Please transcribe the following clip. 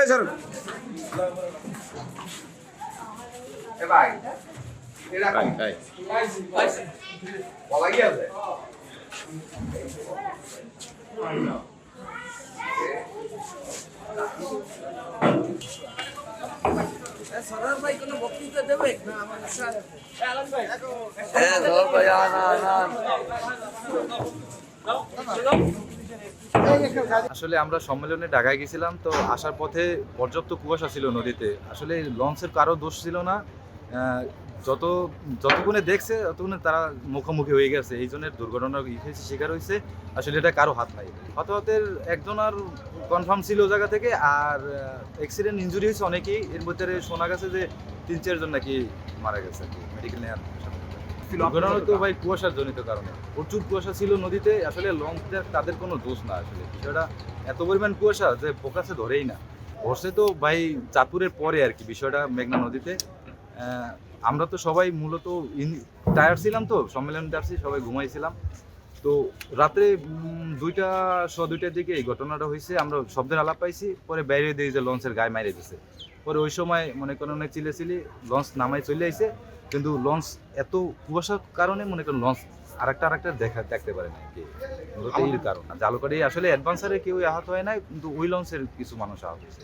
এই স্যার ভাই বলা গিয়েছে সরার ভাই কোনো বক্তৃতা দেবে না আমার স্যার আসলে আমরা সম্মেলনে ঢাকায় গেছিলাম, তো আসার পথে পর্যাপ্ত কুয়াশা ছিল নদীতে। আসলে লঞ্চের কারো দোষ ছিল না, যতক্ষণে দেখছে ততক্ষণে তারা মুখোমুখি হয়ে গেছে, এই জন্য দুর্ঘটনার শিকার হয়েছে। আসলে এটা কারো হাত নাই। হতাহতের একজন আর কনফার্ম ছিল জায়গা থেকে, আর অ্যাক্সিডেন্ট ইনজুরি হয়েছে অনেকেই। এর ভিতরে শোনা গেছে যে 3-4 জন নাকি মারা গেছে আর কি, মেডিকেল নেওয়ার। দুর্ঘটনা তো ভাই কুয়াশার জনিত কারণে, প্রচুর কুয়াশা ছিল নদীতে। আসলে লঞ্চদের তাদের কোনো দোষ না, আসলে বিষয়টা এত পরিমাণ কুয়াশা যে ফোকাসে ধরেই না। ধরছে তো ভাই চাঁদপুরের পরে আর কি বিষয়টা, মেঘনা নদীতে। আমরা তো সবাই মূলত টায়ার্ড ছিলাম, তো সম্মেলনে আসছি সবাই ঘুমাইছিলাম। তো রাত্রে 2টার দিকে এই ঘটনাটা হয়েছে। আমরা শব্দের আলাপ পাইছি, পরে বাইরে দিয়ে যে লঞ্চের গায়ে মাইরে দিয়েছে। পরে ওই সময় মনে করেন অনেক চিলেছিলি, লঞ্চ নামাই চলে আইছে, কিন্তু লঞ্চ এত কুয়াশার কারণে মনে করেন লঞ্চ আরেকটা দেখতে পারে না আর কি। এই কারণ জালকারি আসলে অ্যাডভান্সারে কেউ আহত হয় না, কিন্তু ওই লঞ্চের কিছু মানুষ আহত হয়েছে।